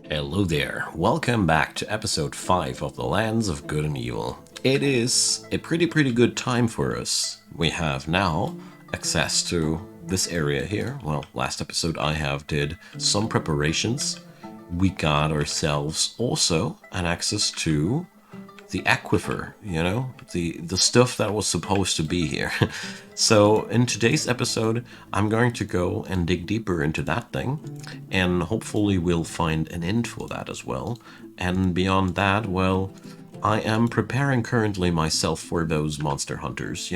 Hello there, welcome back to episode 5 of the Lands of Good and Evil. It is a pretty good time for us. We have now access to this area here. Well, last episode I did some preparations. We got ourselves also an access to the aquifer, the stuff that was supposed to be here. So in today's episode, I'm going to go and dig deeper into that thing, and hopefully we'll find an end for that as well. And beyond that, well, I am preparing currently myself for those monster hunters,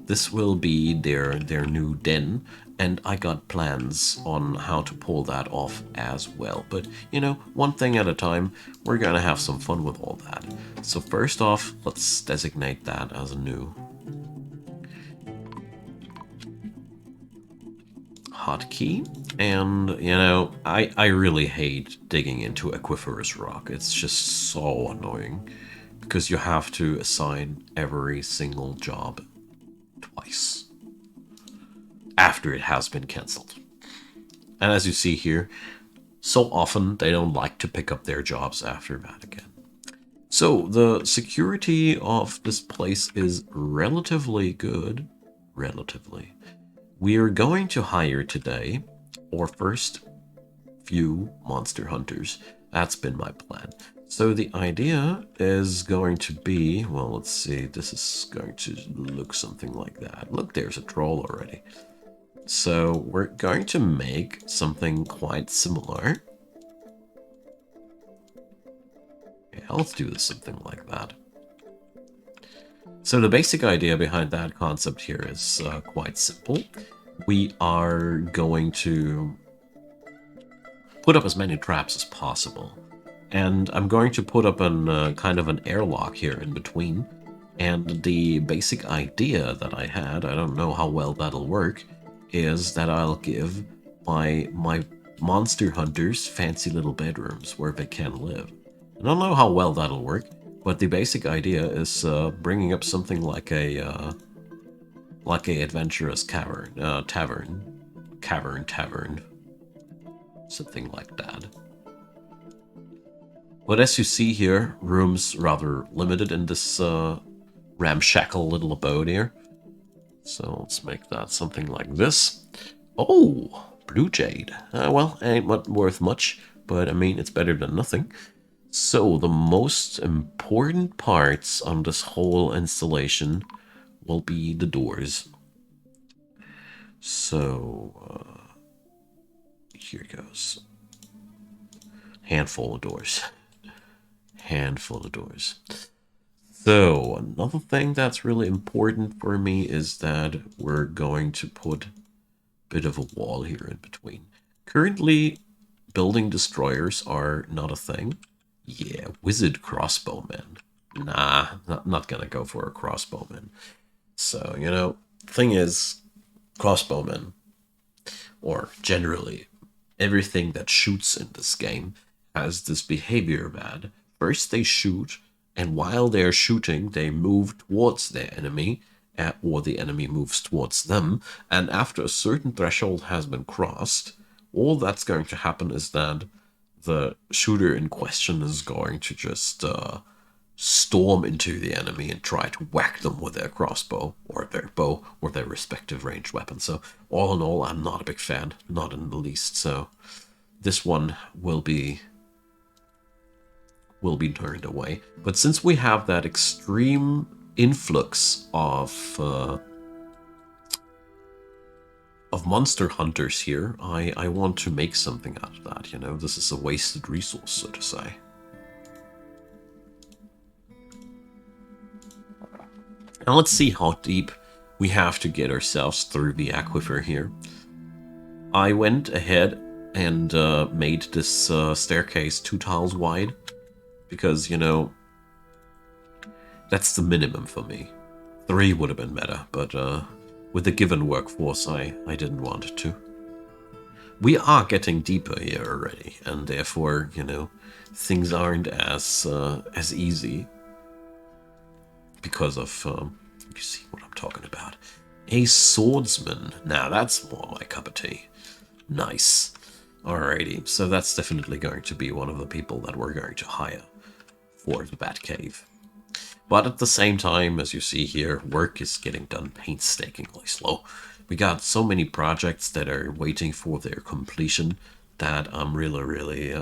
This will be their new den, and I got plans on how to pull that off as well. But, one thing at a time, we're gonna have some fun with all that. So first off, let's designate that as a new hotkey. And, I really hate digging into aquiferous rock. It's just so annoying, because you have to assign every single job twice after it has been cancelled. And as you see here, so often they don't like to pick up their jobs after that again. So the security of this place is relatively good. Relatively. We are going to hire today our first few monster hunters. That's been my plan. So the idea is going to be, well, let's see, this is going to look something like that. Look, there's a troll already. So we're going to make something quite similar. Yeah, let's do something like that. So the basic idea behind that concept here is quite simple. We are going to put up as many traps as possible. And I'm going to put up an kind of an airlock here in between. And the basic idea that I had, I don't know how well that'll work, is that I'll give my monster hunters fancy little bedrooms where they can live. I don't know how well that'll work, but the basic idea is bringing up something like a adventurous tavern, something like that. But as you see here, room's rather limited in this ramshackle little abode here. So let's make that something like this. Oh, blue jade. Well, ain't worth much, but I mean, it's better than nothing. So the most important parts on this whole installation will be the doors. So here goes. Handful of doors. Handful of doors. So another thing that's really important for me is that we're going to put a bit of a wall here in between. Currently, building destroyers are not a thing. Yeah, wizard crossbowmen. Nah, not gonna go for a crossbowman. So, thing is, crossbowmen, or generally everything that shoots in this game, has this behavior that first they shoot, and while they're shooting, they move towards their enemy, or the enemy moves towards them, and after a certain threshold has been crossed, all that's going to happen is that the shooter in question is going to just storm into the enemy and try to whack them with their crossbow, or their bow, or their respective ranged weapons. So all in all, I'm not a big fan, not in the least, so this one will be turned away. But since we have that extreme influx of monster hunters here, I want to make something out of that, This is a wasted resource, so to say. Now let's see how deep we have to get ourselves through the aquifer here. I went ahead and made this staircase 2 tiles wide, because, that's the minimum for me. 3 would have been better, but with the given workforce, I didn't want it to. We are getting deeper here already, and therefore, things aren't as easy because of, you see what I'm talking about. A swordsman. Now, that's more my cup of tea. Nice. Alrighty, so that's definitely going to be one of the people that we're going to hire for the Batcave. But at the same time, as you see here, work is getting done painstakingly slow. We got so many projects that are waiting for their completion that I'm really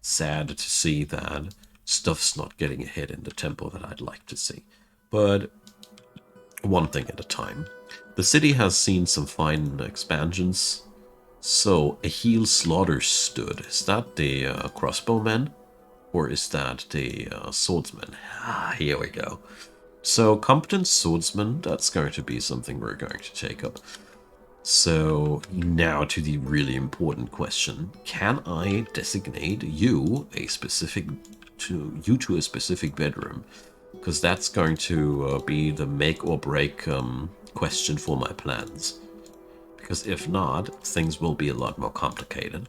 sad to see that stuff's not getting ahead in the tempo that I'd like to see. But one thing at a time. The city has seen some fine expansions. So, a heel slaughter stood. Is that the crossbowman? Or is that the swordsman? Ah, here we go. So, competent swordsman, that's going to be something we're going to take up. So, now to the really important question. Can I designate you a specific to a specific bedroom? Because that's going to be the make or break question for my plans. Because if not, things will be a lot more complicated.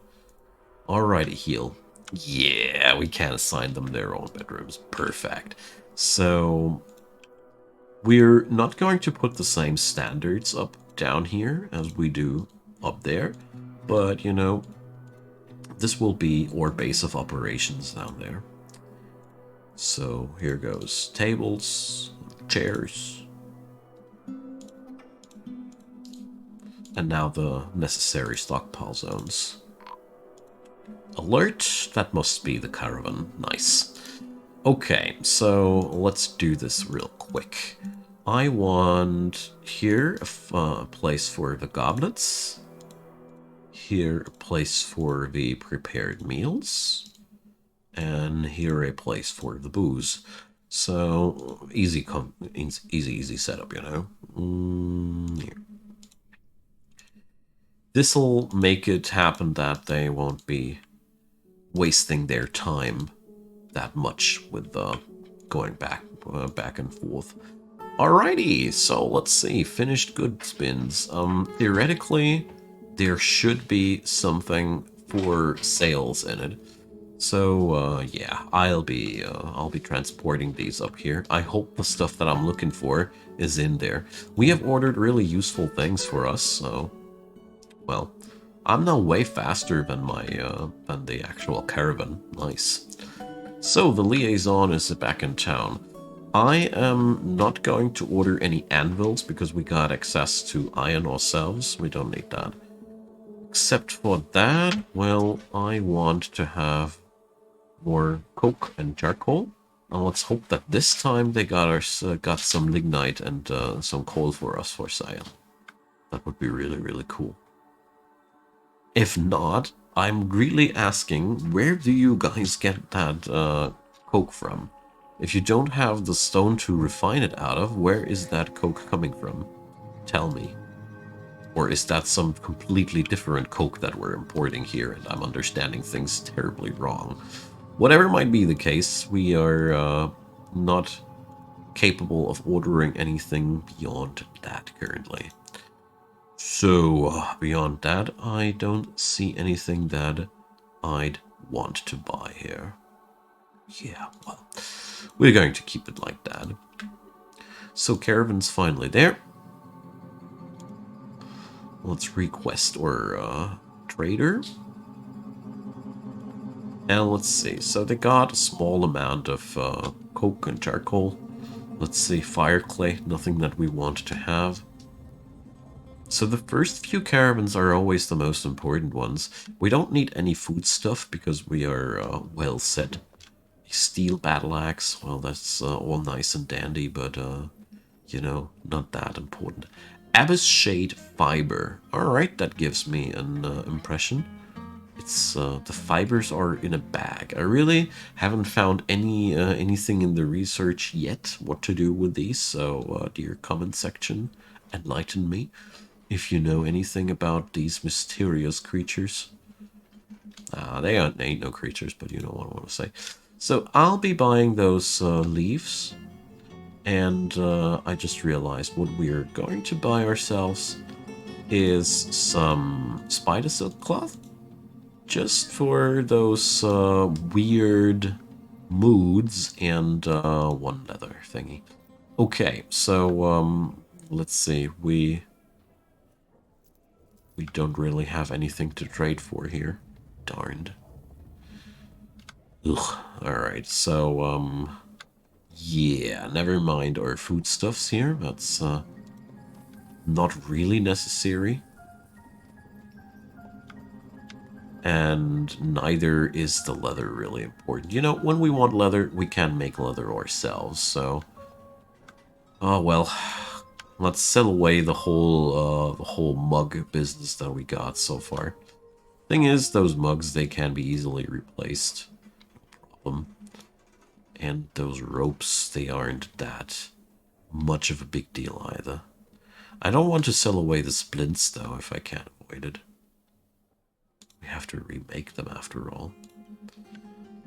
Alrighty, heal. Yeah, we can assign them their own bedrooms. Perfect. So, we're not going to put the same standards up down here as we do up there. But, you know, this will be our base of operations down there. So, here goes tables, chairs. And now the necessary stockpile zones. Alert, that must be the Caravan. Nice. Okay, so let's do this real quick. I want here a place for the goblets. Here a place for the prepared meals. And here a place for the booze. So easy setup, you know. Here. This'll make it happen that they won't be wasting their time that much with going back and forth. Alrighty, so let's see. Finished goods bins. Theoretically, there should be something for sales in it. So yeah, I'll be transporting these up here. I hope the stuff that I'm looking for is in there. We have ordered really useful things for us, so well, I'm now way faster than my than the actual Caravan. Nice. So the liaison is back in town. I am not going to order any anvils because we got access to iron ourselves. We don't need that. Except for that, well, I want to have more coke and charcoal. And let's hope that this time they got some lignite and some coal for us for sale. That would be really cool. If not, I'm really asking, where do you guys get that coke from? If you don't have the stone to refine it out of, where is that coke coming from? Tell me. Or is that some completely different coke that we're importing here and I'm understanding things terribly wrong? Whatever might be the case, we are not capable of ordering anything beyond that currently. So, beyond that, I don't see anything that I'd want to buy here. Yeah, well, we're going to keep it like that. So, Caravan's finally there. Let's request our trader. And let's see, so they got a small amount of coke and charcoal. Let's see, fire clay, nothing that we want to have. So the first few caravans are always the most important ones. We don't need any food stuff because we are well set. Steel battle axe, well that's all nice and dandy, but you know, not that important. Abyss shade fiber. Alright, that gives me an impression. It's the fibers are in a bag. I really haven't found anything in the research yet what to do with these, so dear comment section, enlighten me if you know anything about these mysterious creatures. They ain't no creatures, but you know what I want to say. So I'll be buying those leaves, and I just realized what we're going to buy ourselves is some spider silk cloth, just for those weird moods, and one leather thingy. Okay, so let's see, we We don't really have anything to trade for here. Darned. Ugh. Alright, so, yeah, never mind our foodstuffs here. That's, not really necessary. And neither is the leather really important. You know, when we want leather, we can make leather ourselves, so... Oh, well, let's sell away the whole mug business that we got so far. Thing is, those mugs, they can be easily replaced. No problem. And those ropes, they aren't that much of a big deal either. I don't want to sell away the splints, though, if I can avoid it. We have to remake them after all.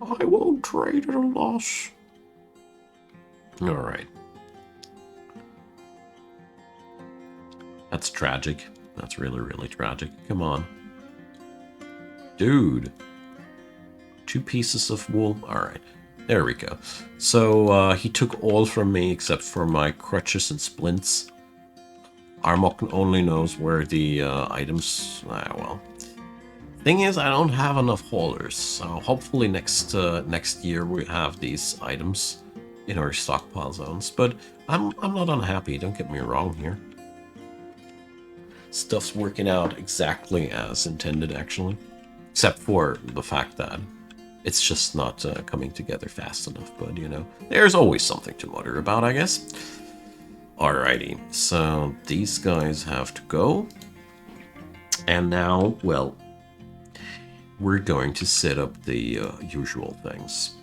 I won't trade at a loss. Alright. That's tragic. That's really, really tragic. Come on. Dude. 2 pieces of wool. Alright. There we go. So, he took all from me except for my crutches and splints. Armok only knows where the items... well. Thing is, I don't have enough haulers, so hopefully next year we have these items in our stockpile zones. But I'm not unhappy, don't get me wrong here. Stuff's working out exactly as intended, actually. Except for the fact that it's just not coming together fast enough, but, you know, there's always something to mutter about, I guess. Alrighty, so these guys have to go. And now, well, we're going to set up the usual things.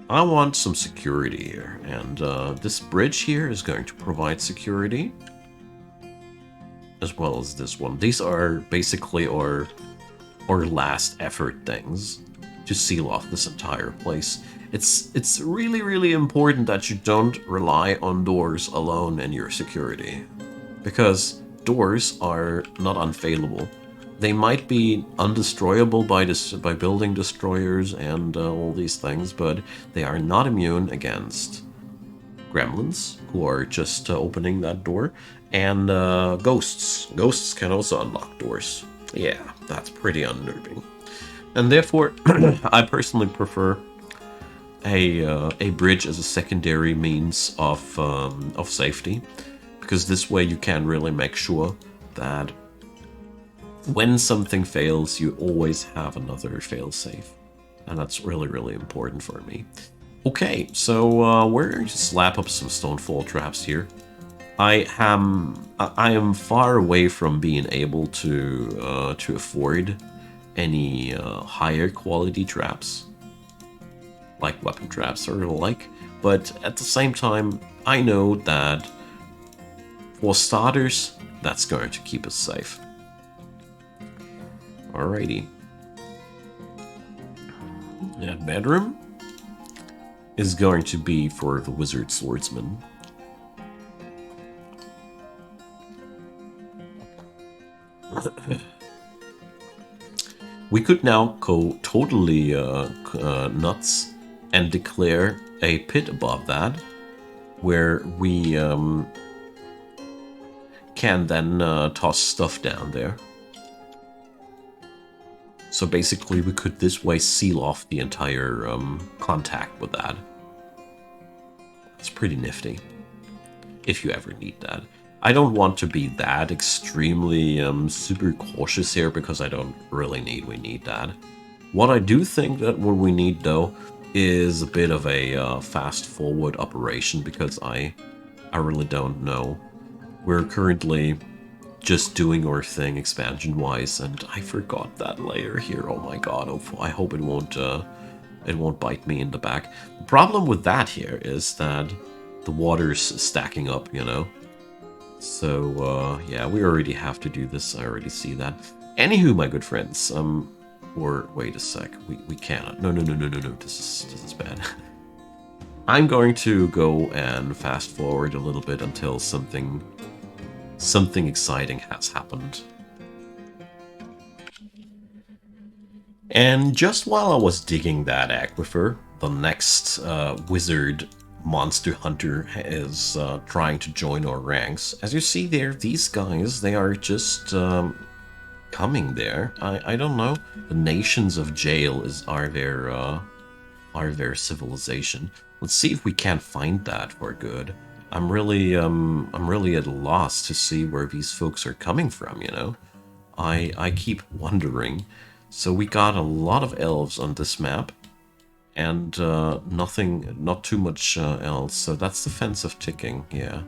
I want some security here, and this bridge here is going to provide security, as well as this one. These are basically our last effort things to seal off this entire place. It's really, really important that you don't rely on doors alone in your security, because doors are not unfailable. They might be undestroyable by building destroyers and all these things, but they are not immune against gremlins, who are just opening that door, and ghosts. Ghosts can also unlock doors. Yeah, that's pretty unnerving. And therefore, I personally prefer a bridge as a secondary means of safety, because this way you can really make sure that when something fails, you always have another failsafe. And that's really, really important for me. Okay, so we're going to slap up some stonefall traps here. I am far away from being able to afford any higher quality traps, like weapon traps or the like. But at the same time, I know that for starters, that's going to keep us safe. Alrighty. That bedroom is going to be for the wizard swordsman. We could now go totally nuts and declare a pit above that, where we can then toss stuff down there. So basically we could this way seal off the entire contact with that. It's pretty nifty, if you ever need that. I don't want to be that extremely super cautious here, because I don't really need that. What I do think that what we need, though, is a bit of a fast forward operation, because I really don't know. We're currently just doing our thing expansion-wise, and I forgot that layer here. Oh my god! I hope it won't bite me in the back. The problem with that here is that the water's stacking up, you know. So yeah, we already have to do this. I already see that. Anywho, my good friends, or wait a sec, we cannot. No. This is bad. I'm going to go and fast forward a little bit until something exciting has happened. And just while I was digging that aquifer, the next wizard monster hunter is trying to join our ranks. As you see there, these guys, they are just coming there. I don't know. The nations of jail are their civilization. Let's see if we can't find that for good. I'm really at a loss to see where these folks are coming from, you know? I keep wondering. So we got a lot of elves on this map, and not too much else. So that's the fence of ticking, yeah.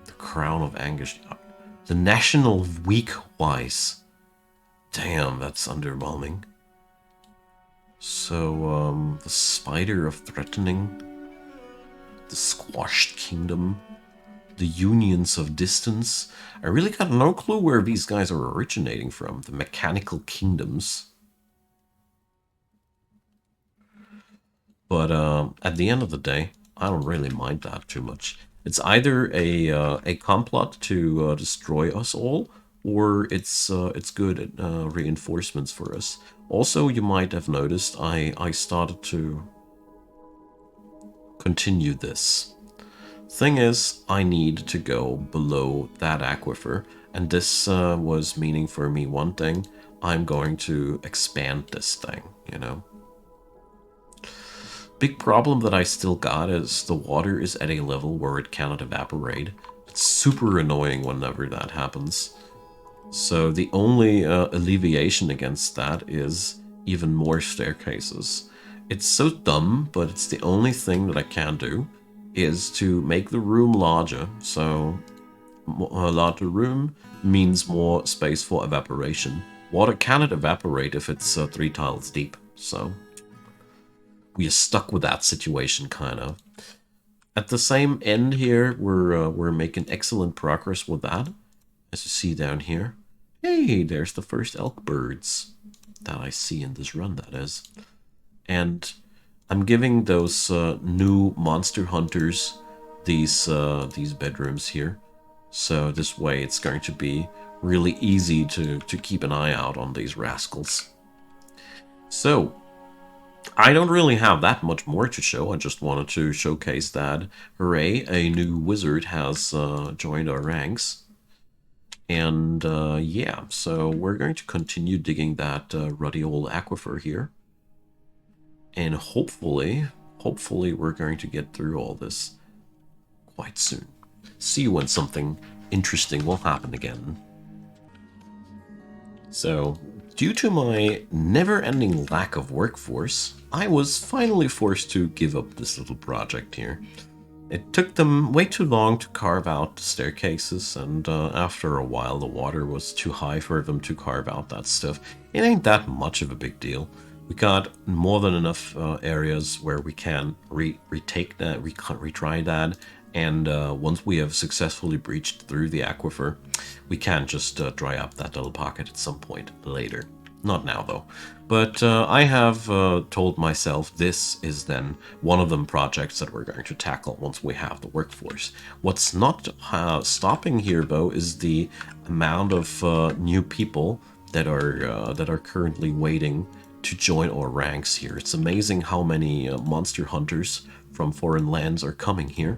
The crown of Angus. The national weak wise. Damn, that's underwhelming. So, the spider of threatening, the squashed kingdom, the unions of distance. I really got no clue where these guys are originating from. The mechanical kingdoms. But at the end of the day, I don't really mind that too much. It's either a complot to destroy us all, or it's good reinforcements for us. Also, you might have noticed I started to continue this. Thing is, I need to go below that aquifer, and this was meaning for me one thing. I'm going to expand this thing, you know? Big problem that I still got is the water is at a level where it cannot evaporate. It's super annoying whenever that happens. So the only alleviation against that is even more staircases. It's so dumb, but it's the only thing that I can do, is to make the room larger. So a larger room means more space for evaporation. Water cannot evaporate if it's 3 tiles deep, so we are stuck with that situation, kind of. At the same end here, we're making excellent progress with that, as you see down here. Hey, there's the first elk birds that I see in this run, that is. And I'm giving those new monster hunters these bedrooms here. So this way it's going to be really easy to keep an eye out on these rascals. So, I don't really have that much more to show. I just wanted to showcase that, hooray, a new wizard has joined our ranks. And yeah, so we're going to continue digging that ruddy old aquifer here. And hopefully we're going to get through all this quite soon. See you when something interesting will happen again. So, due to my never-ending lack of workforce, I was finally forced to give up this little project here. It took them way too long to carve out the staircases, and after a while the water was too high for them to carve out that stuff. It ain't that much of a big deal. We got more than enough areas where we can retake that, retry that, and once we have successfully breached through the aquifer, we can just dry up that little pocket at some point later. Not now, though. But I have told myself this is then one of them projects that we're going to tackle once we have the workforce. What's not stopping here, though, is the amount of new people that are currently waiting to join our ranks here. It's amazing how many monster hunters from foreign lands are coming here.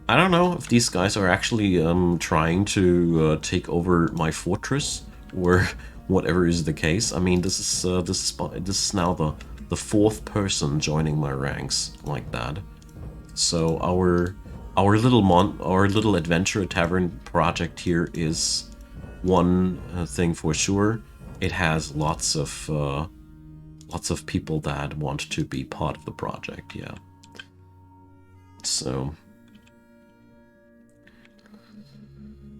I don't know if these guys are actually trying to take over my fortress or whatever is the case. I mean, this is now the 4th person joining my ranks like that. So our little adventure tavern project here is one thing for sure. It has lots of people that want to be part of the project. Yeah. So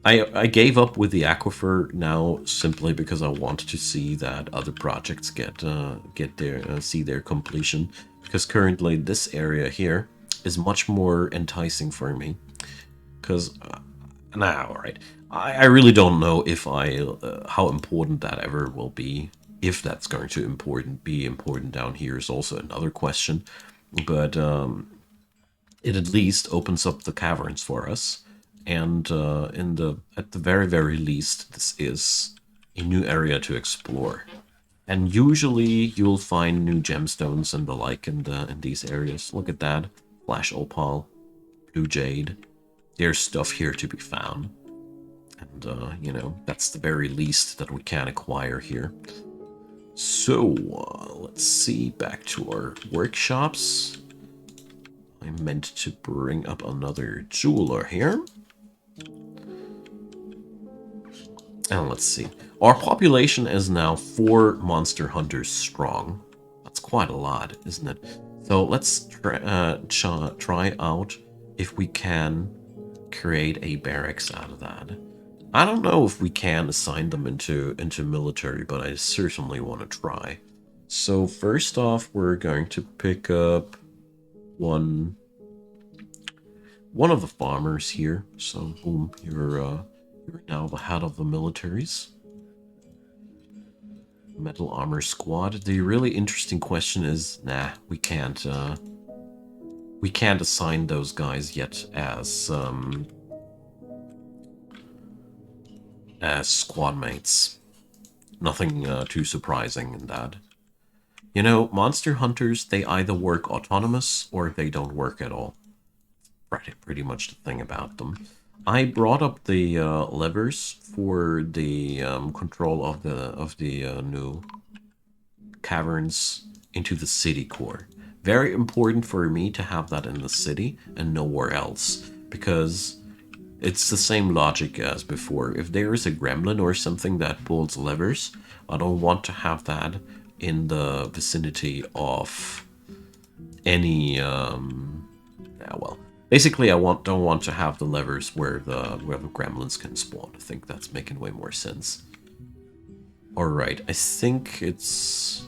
I gave up with the aquifer now simply because I wanted to see that other projects see their completion, because currently this area here is much more enticing for me. Because now, all right, I really don't know if how important that ever will be. If that's going to be important down here is also another question, but it at least opens up the caverns for us. And at the very least, this is a new area to explore. And usually you'll find new gemstones and the like in these areas. Look at that. Flash opal, blue jade. There's stuff here to be found. And, you know, that's the very least that we can acquire here. So, let's see, back to our workshops. I meant to bring up another jeweler here. And let's see. Our population is now 4 monster hunters strong. That's quite a lot, isn't it? So let's try out if we can create a barracks out of that. I don't know if we can assign them into military, but I certainly want to try. So first off, we're going to pick up one of the farmers here. So boom, you're now the head of the militaries. Metal armor squad. The really interesting question is, nah, we can't assign those guys yet as squad mates. Nothing too surprising in that. You know, monster hunters, they either work autonomous or they don't work at all. Pretty much the thing about them. I brought up the levers for the control of the new caverns into the city core. Very important for me to have that in the city and nowhere else, because it's the same logic as before. If there is a gremlin or something that pulls levers, I don't want to have that in the vicinity of any yeah, well, basically, don't want to have the levers where the gremlins can spawn. I think that's making way more sense. All right, I think it's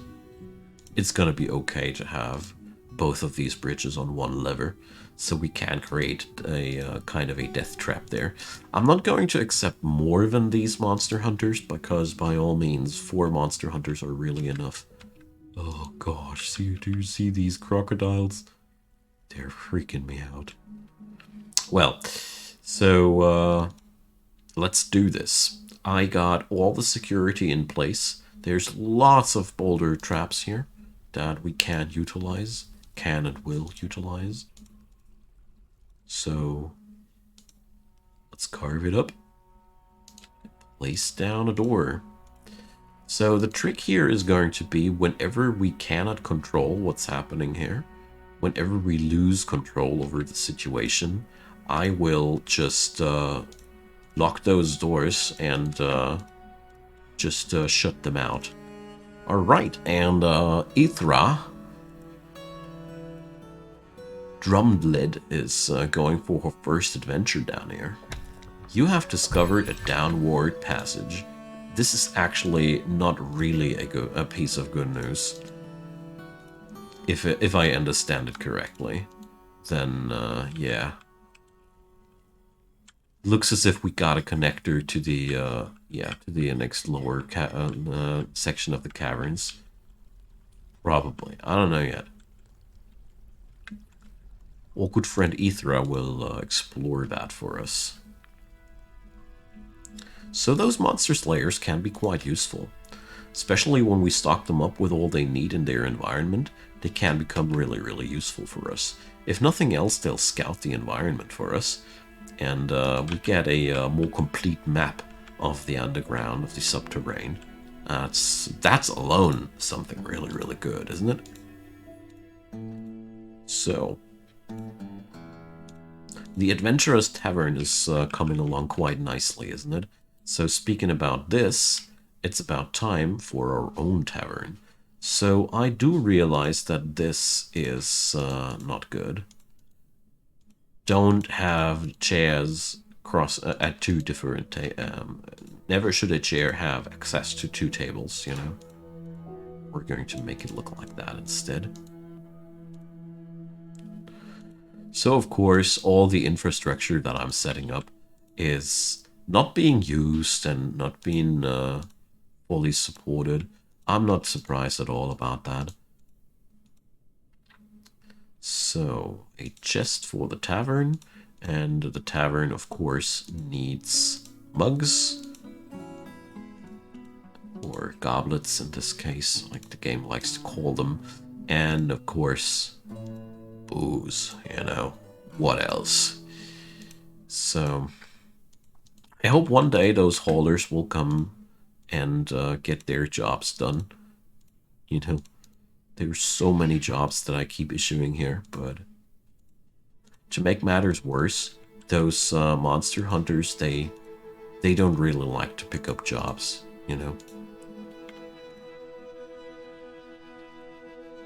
gonna be okay to have both of these bridges on one lever, so we can create a kind of a death trap there. I'm not going to accept more than these monster hunters, because by all means, 4 monster hunters are really enough. Oh gosh, do you see these crocodiles? They're freaking me out. Well, so let's do this. I got all the security in place. There's lots of boulder traps here that we can utilize, can and will utilize. So let's carve it up. Place down a door. So the trick here is going to be whenever we cannot control what's happening here, whenever we lose control over the situation, I will just lock those doors and just shut them out. Alright, and Ithra Drumlid is going for her first adventure down here. You have discovered a downward passage. This is actually not really a piece of good news. If I understand it correctly, then yeah. Looks as if we got a connector to the yeah, to the next lower section of the caverns. Probably. I don't know yet. Our good friend Ithra will explore that for us. So those monster slayers can be quite useful. Especially when we stock them up with all they need in their environment, they can become really, really useful for us. If nothing else, they'll scout the environment for us, and we get a more complete map of the underground, of the subterranean. That's alone something really, really good, isn't it? So, the Adventurous Tavern is coming along quite nicely, isn't it? So speaking about this, it's about time for our own tavern. So I do realize that this is not good. Don't have chairs cross at 2 different never should a chair have access to 2 tables, you know. We're going to make it look like that instead. So of course, all the infrastructure that I'm setting up is not being used and not being fully supported. I'm not surprised at all about that. So, a chest for the tavern, and the tavern, of course, needs mugs, or or goblets in this case, like the game likes to call them. And of course, booze, you know. What else? So, I hope one day those haulers will come and get their jobs done. You know, there's so many jobs that I keep issuing here, but to make matters worse, those monster hunters, they don't really like to pick up jobs, you know.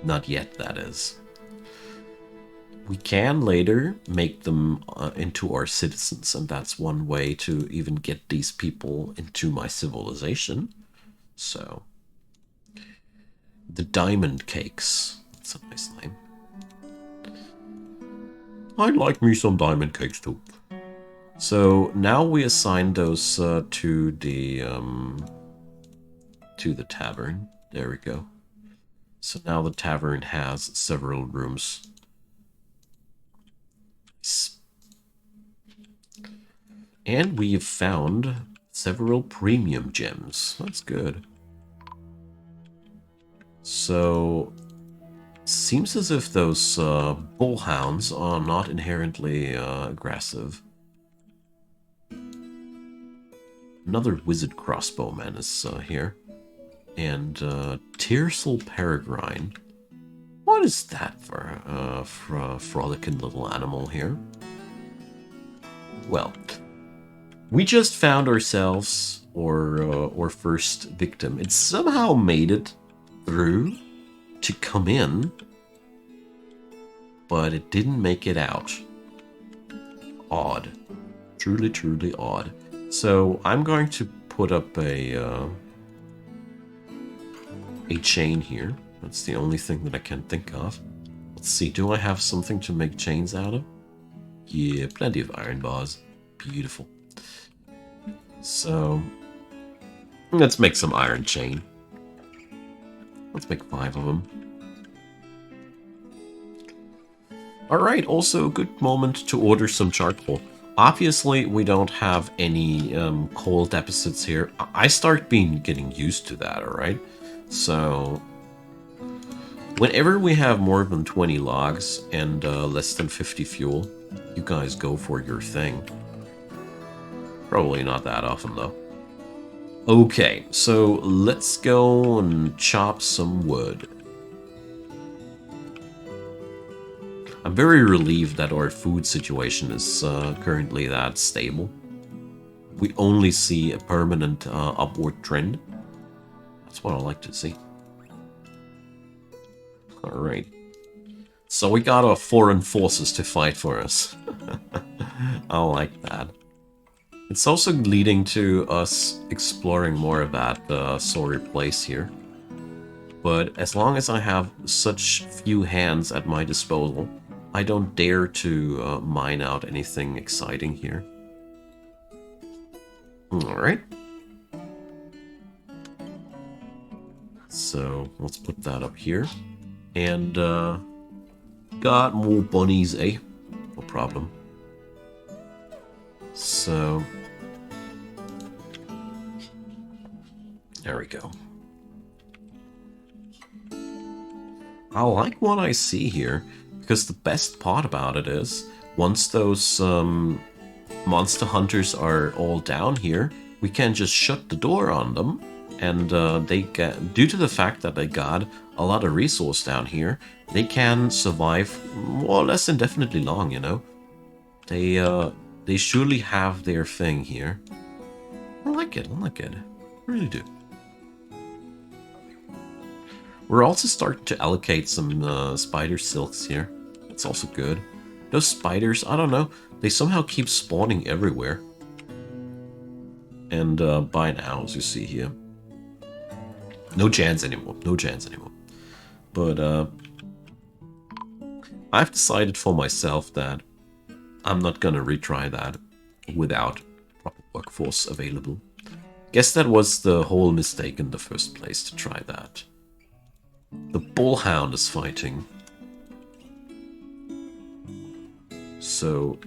Not yet, that is. We can later make them into our citizens, and that's one way to even get these people into my civilization. So, the Diamond Cakes. That's a nice name. I'd like me some Diamond Cakes too. So now we assign those to the Tavern. There we go. So now the Tavern has several rooms. And we've found several premium gems. That's good. So, seems as if those bullhounds are not inherently aggressive. Another wizard crossbowman is here. And Tiersel Peregrine. What is that for a frolicking little animal here? Well, we just found ourselves our first victim. It somehow made it through to come in, but it didn't make it out. Odd. Truly, truly odd. So I'm going to put up a chain here. That's the only thing that I can think of. Let's see, do I have something to make chains out of? Yeah, plenty of iron bars. Beautiful. So, let's make some iron chain. Let's make 5 of them. Alright, also a good moment to order some charcoal. Obviously, we don't have any coal deficits here. I start getting used to that, alright? So, whenever we have more than 20 logs and less than 50 fuel, you guys go for your thing. Probably not that often, though. Okay, so let's go and chop some wood. I'm very relieved that our food situation is currently that stable. We only see a permanent upward trend. That's what I like to see. Alright. So we got our foreign forces to fight for us. I like that. It's also leading to us exploring more of that sorry place here. But as long as I have such few hands at my disposal, I don't dare to mine out anything exciting here. Alright. So, let's put that up here. And, got more bunnies, eh? No problem. So, there we go. I like what I see here, because the best part about it is, once those monster hunters are all down here, we can just shut the door on them, and they get, due to the fact that they got a lot of resource down here, they can survive more or less indefinitely long, you know? They surely have their thing here. I like it, I really do. We're also starting to allocate some spider silks here. That's also good. Those spiders, I don't know, they somehow keep spawning everywhere. And by now, as you see here, no chance anymore, no chance anymore. But I've decided for myself that I'm not gonna retry that without proper workforce available. Guess that was the whole mistake in the first place to try that. The bullhound is fighting. So,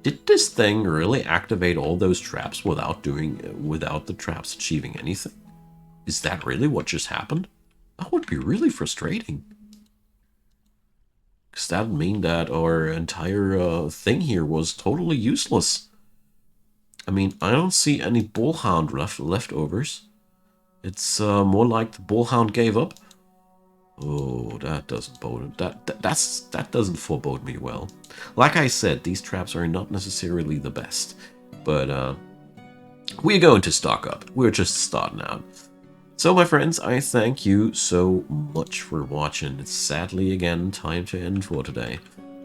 did this thing really activate all those traps without the traps achieving anything? Is that really what just happened? That would be really frustrating. Because that would mean that our entire thing here was totally useless. I mean, I don't see any bullhound leftovers. It's more like the bullhound gave up. Oh, that doesn't bode that doesn't forebode me well. Like I said, these traps are not necessarily the best, but we're going to stock up. We're just starting out. So, my friends, I thank you so much for watching. It's sadly again time to end for today.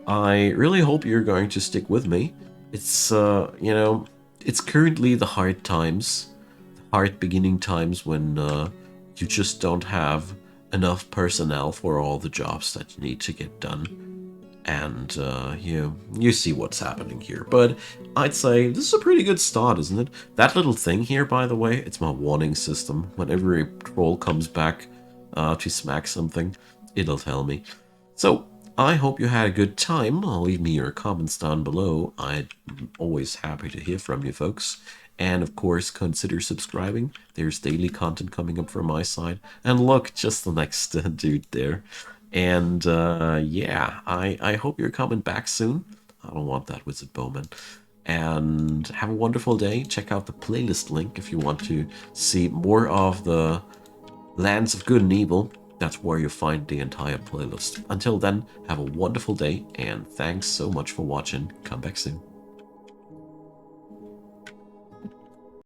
I really hope you're going to stick with me. It's you know, it's currently the hard times, the hard beginning times when you just don't have enough personnel for all the jobs that you need to get done. And you see what's happening here. But I'd say this is a pretty good start, isn't it? That little thing here, by the way, it's my warning system. Whenever a troll comes back to smack something, it'll tell me. So, I hope you had a good time. Leave me your comments down below. I'm always happy to hear from you folks. And of course, consider subscribing. There's daily content coming up from my side. And look, just the next dude there. And yeah, I hope you're coming back soon. I don't want that wizard bowman. And have a wonderful day. Check out the playlist link if you want to see more of the Lands of Good and Evil. That's where you'll find the entire playlist. Until then, have a wonderful day, and thanks so much for watching. Come back soon.